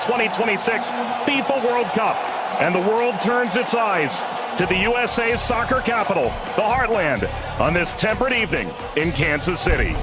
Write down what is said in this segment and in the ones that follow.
2026 FIFA World Cup, and the world turns its eyes to the USA's soccer capital, the Heartland, on this temperate evening in Kansas City.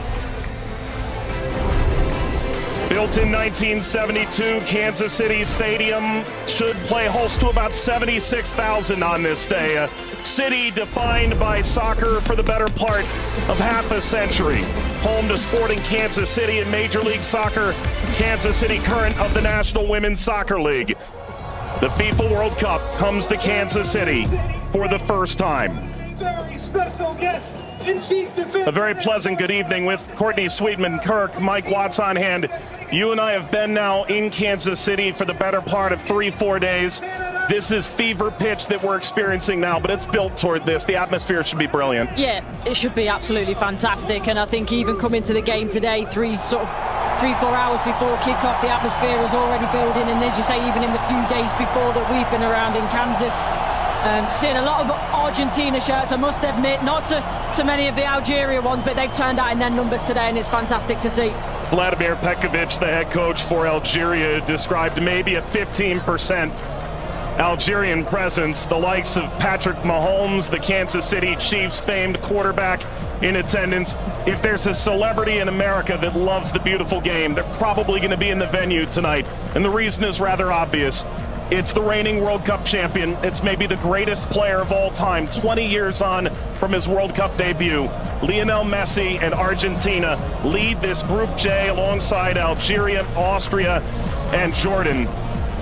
Built in 1972, Kansas City Stadium should play host to about 76,000 on this day. A city defined by soccer for the better part of half a century. Home to Sporting Kansas City in Major League Soccer, Kansas City current of the National Women's Soccer League. The FIFA World Cup comes to Kansas City for the first time. Very special guest. A very pleasant good evening with Courtney Sweetman-Kirk, Mike Watts on hand. You and I have been now in Kansas City for the better part of 3-4 days. This is fever pitch that we're experiencing now, but it's built toward this. The atmosphere should be brilliant. Yeah, it should be absolutely fantastic. And I think even coming to the game today, 3-4 hours before kickoff, the atmosphere is already building. And as you say, even in the few days before that we've been around in Kansas, seeing a lot of Argentina shirts, I must admit, not so many of the Algeria ones, but they've turned out in their numbers today, and it's fantastic to see. Vladimir Petkovic, the head coach for Algeria, described maybe a 15% Algerian presence. The likes of Patrick Mahomes, the Kansas City Chiefs famed quarterback, in attendance. If there's a celebrity in America that loves the beautiful game, they're probably going to be in the venue tonight. And the reason is rather obvious. It's the reigning World Cup champion. It's maybe the greatest player of all time, 20 years on from his World Cup debut. Lionel Messi and Argentina lead this Group J alongside Algeria, Austria, and Jordan.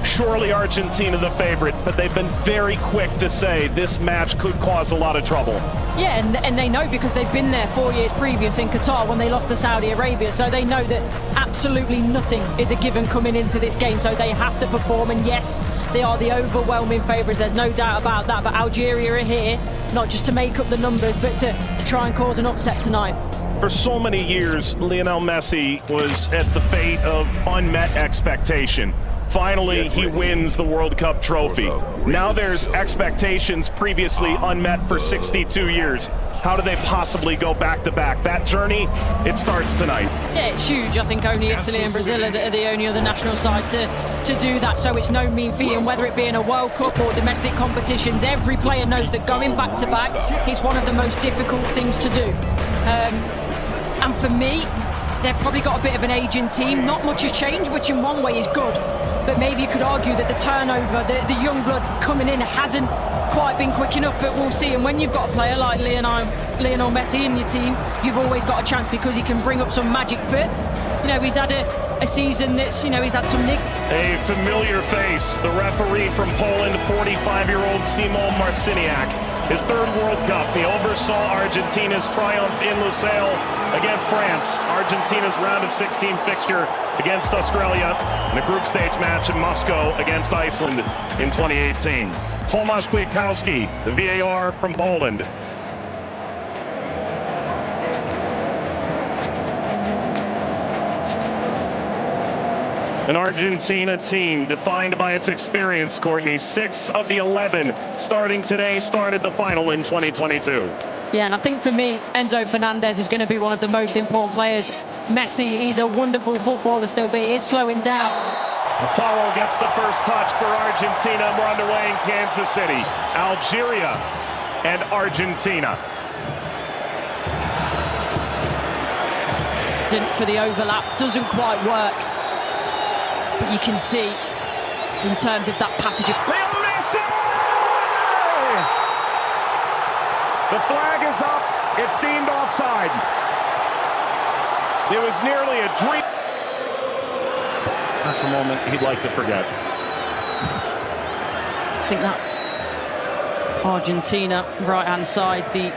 Surely Argentina the favorite, but they've been very quick to say this match could cause a lot of trouble. Yeah, and they know because they've been there 4 years previous in Qatar when they lost to Saudi Arabia, so they know that absolutely nothing is a given coming into this game, so they have to perform. And yes, they are the overwhelming favourites, there's no doubt about that, but Algeria are here not just to make up the numbers, but to try and cause an upset tonight. For so many years, Lionel Messi was at the fate of unmet expectation. Finally, he wins the World Cup trophy. Now there's expectations previously unmet for 62 years. How do they possibly go back-to-back? That journey, it starts tonight. Yeah, it's huge. I think only Italy and Brazil are the only other national sides to do that, so it's no mean feat. And whether it be in a World Cup or domestic competitions, every player knows that going back-to-back is one of the most difficult things to do. And for me, they've probably got a bit of an aging team. Not much has changed, which in one way is good. But maybe you could argue that the turnover, the young blood coming in hasn't quite been quick enough, but we'll see. And when you've got a player like Lionel Messi in your team, you've always got a chance because he can bring up some magic. But, you know, he's had a season that's, you know, he's had some nick. A familiar face, the referee from Poland, 45-year-old Simon Marciniak. His third World Cup, he oversaw Argentina's triumph in Lusail against France. Argentina's round of 16 fixture against Australia, and a group stage match in Moscow against Iceland in 2018. Tomasz Kwiatkowski, the VAR from Poland. An Argentina team defined by its experience, Courtney. 6 of the 11 starting today started the final in 2022. Yeah, and I think for me, Enzo Fernandez is going to be one of the most important players. Messi, he's a wonderful footballer still, but he is slowing down. Taro gets the first touch for Argentina. We're underway in Kansas City. Algeria and Argentina. For the overlap, doesn't quite work. But you can see, in terms of that passage of... Lionel Messi! The flag is up. It's deemed offside. It was nearly a dream. That's a moment he'd like to forget. I think that Argentina, right-hand side, the...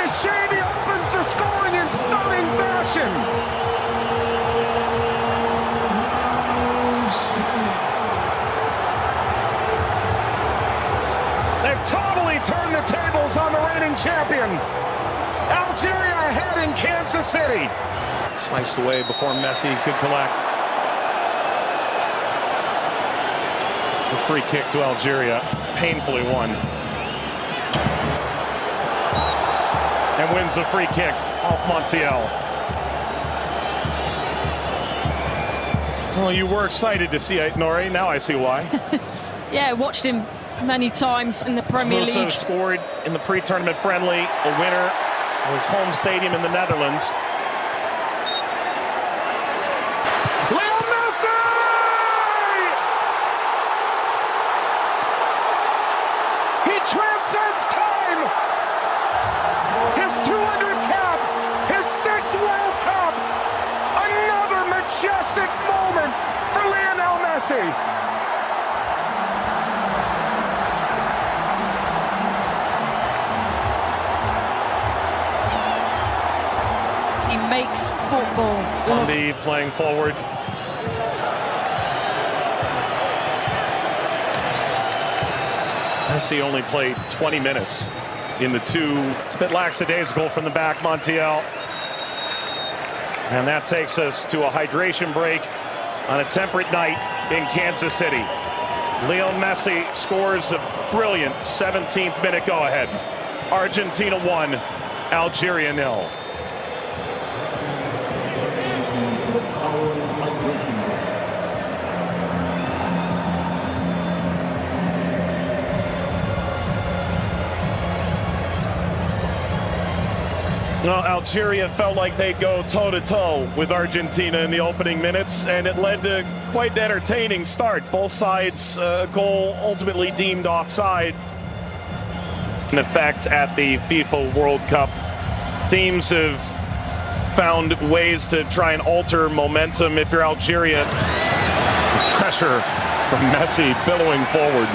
Shady opens the scoring in stunning fashion. They've totally turned the tables on the reigning champion. Algeria ahead in Kansas City. Sliced away before Messi could collect. The free kick to Algeria, painfully won. and wins the free kick off Montiel. Well, you were excited to see it, Nori. Now I see why. Yeah, watched him many times in the Premier Also League. scored in the pre-tournament friendly, a winner of his home stadium in the Netherlands. Leo Messi! He transcends time! His 200th cap! His 6th World Cup! Another majestic moment for Lionel Messi! He makes football look. Andy playing forward. Messi only played 20 minutes in the two. It's a bit lackadaisical from the back, Montiel. And that takes us to a hydration break on a temperate night in Kansas City. Leo Messi scores a brilliant 17th minute go-ahead. Argentina 1, Algeria 0. Well, Algeria felt like they'd go toe-to-toe with Argentina in the opening minutes, and it led to quite an entertaining start. Both sides, goal ultimately deemed offside. In effect, at the FIFA World Cup, teams have found ways to try and alter momentum. If you're Algeria, the pressure from Messi billowing forward.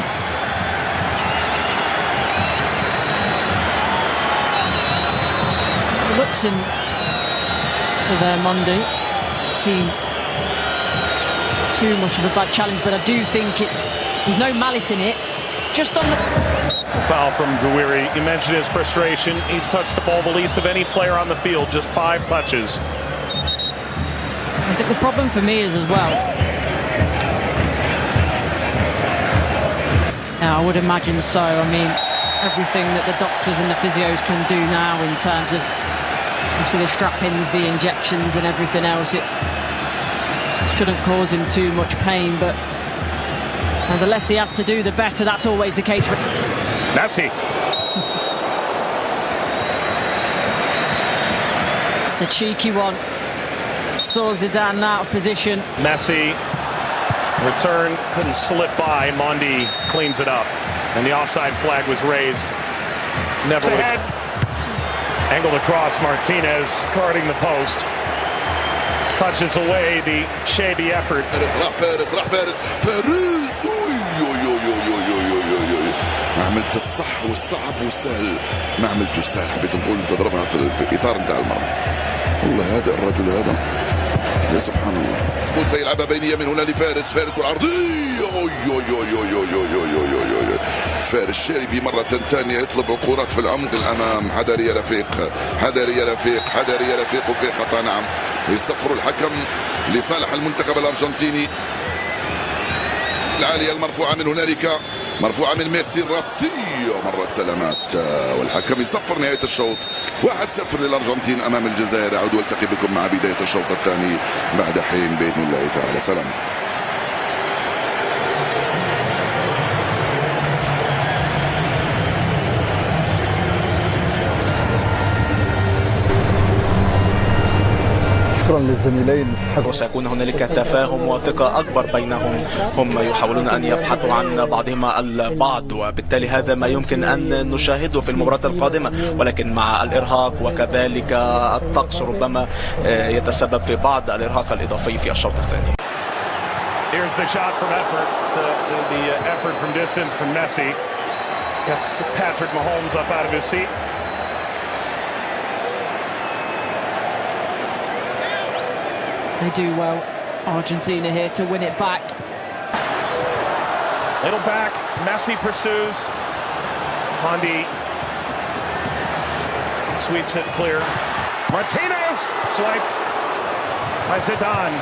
Luxon for their Monday seem too much of a bad challenge, but I do think there's no malice in it. Just on the foul from Gouiri. You mentioned his frustration. He's touched the ball the least of any player on the field, just 5 touches. I think the problem for me is as well. Now, I would imagine so. I mean, everything that the doctors and the physios can do now in terms of obviously the strap-ins, the injections and everything else, it shouldn't cause him too much pain, but the less he has to do, the better. That's always the case for Messi. It's a cheeky one. Saw Zidane out of position. Messi, return, couldn't slip by. Mondi cleans it up, and the offside flag was raised. Never ahead. Angled across, Martinez guarding the post. Touches away the shabby effort. فارس ما عملت الصح والصعب والسهل، ما عملته السهل، حبيت نقول تضربها في الاطار نتاع المرمى. والله هذا الرجل هذا يا سبحان الله. موسى يلعبها بينيه من هنا لفارس والعرضيه. فارس الشاربي مرة ثانية يطلب كرات في العمق الأمام. حذري يا رفيق وفي خطأ. نعم، يصفر الحكم لصالح المنتخب الأرجنتيني. العالية المرفوعة من هنالك، مرفوعة من ميسي الراسية، مرت سلامات، والحكم يصفر نهاية الشوط. 1-0 للأرجنتين أمام الجزائر. أعود والتقي بكم مع بداية الشوط الثاني بعد حين بإذن الله تعالى. سلام. شكرا للزميلين. وسيكون هنالك تفاهم وثقة أكبر بينهم. هم يحاولون أن يبحثوا عن بعضهما البعض، وبالتالي هذا ما يمكن أن نشاهده في المباراة القادمة، ولكن مع الإرهاق وكذلك الطقس ربما يتسبب في بعض الإرهاق الإضافي في الشوط الثاني. Here's the shot from effort. The effort from distance from Messi. Gets Patrick Mahomes up out of his seat. They do well, Argentina here, to win it back. Little back, Messi pursues. Mondi sweeps it clear. Martinez swiped by Zidane.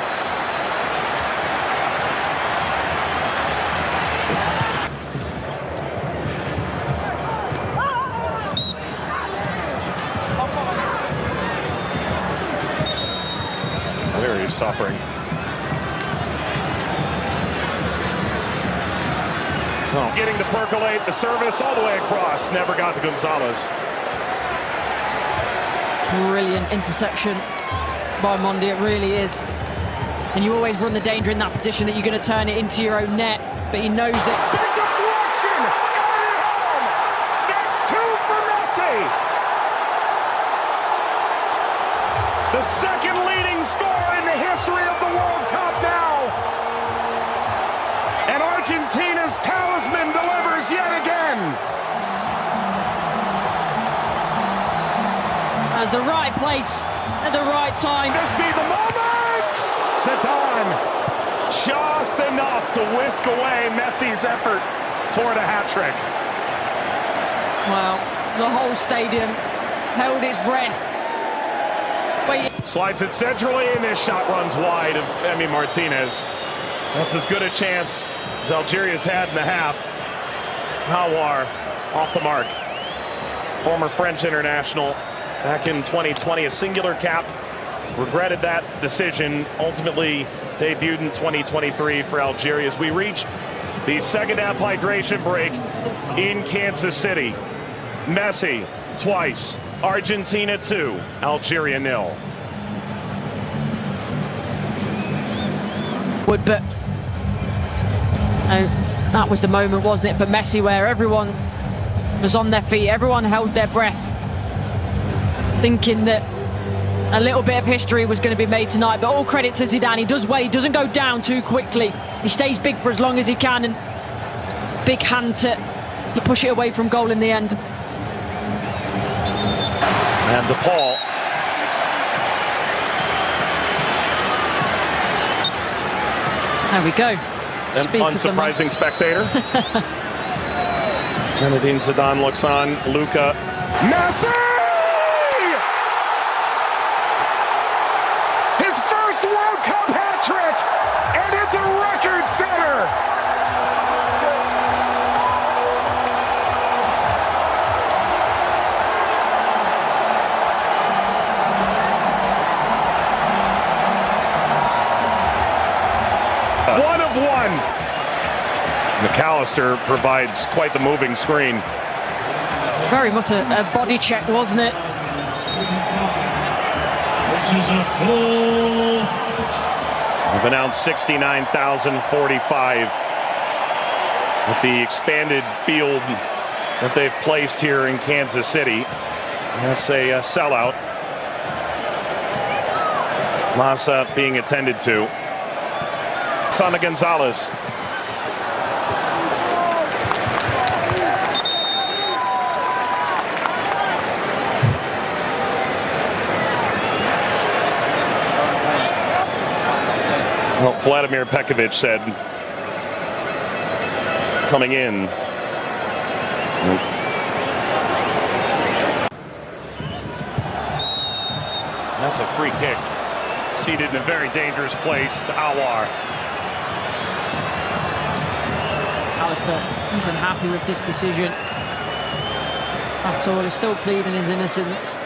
he's suffering. Oh. Getting to percolate the service all the way across. Never got to Gonzalez. Brilliant interception by Mondi, it really is. And you always run the danger in that position that you're going to turn it into your own net. But he knows that. Big deflection! Got it home! That's 2 for Messi! The second leading scorer in the history of the World Cup now. And Argentina's talisman delivers yet again. That's the right place at the right time. This be the moment! Zidane, just enough to whisk away Messi's effort toward a hat-trick. Well, the whole stadium held its breath. Slides it centrally, and this shot runs wide of Emi Martinez. That's as good a chance as Algeria's had in the half. Hawar off the mark. Former French international back in 2020, a singular cap. Regretted that decision. Ultimately debuted in 2023 for Algeria as we reach the second half hydration break in Kansas City. Messi twice. Argentina 2, Algeria 0. But that was the moment, wasn't it, for Messi, where everyone was on their feet, everyone held their breath, thinking that a little bit of history was going to be made tonight. But all credit to Zidane. He does well. He doesn't go down too quickly. He stays big for as long as he can, and big hand to push it away from goal in the end. And DePaul. There we go. An unsurprising spectator. Zinedine Zidane looks on. Luka. Messi! His first World Cup hat-trick! And it's a record setter! One of one. McAllister provides quite the moving screen. Very much a body check, wasn't it? We've announced 69,045 with the expanded field that they've placed here in Kansas City. That's a sellout. Massa being attended to. Sana Gonzalez. Well, Vladimir Pekovic said, coming in, that's a free kick. Seated in a very dangerous place to Hawar. Alistair isn't happy with this decision at all. He's still pleading his innocence.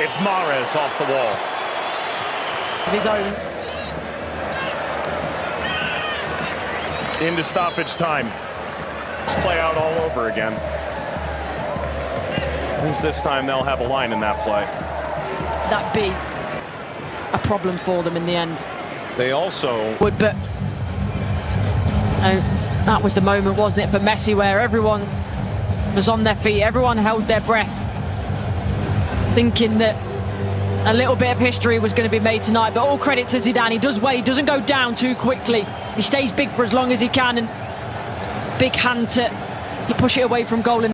It's Mahrez off the wall. Of his own. Into stoppage time. Let's play out all over again. At least this time they'll have a line in that play. That be a problem for them in the end. They also But that was the moment, wasn't it, for Messi, where everyone was on their feet, everyone held their breath, thinking that a little bit of history was going to be made tonight. But all credit to Zidane. He does well. He doesn't go down too quickly. He stays big for as long as he can, and big hand to push it away from goal in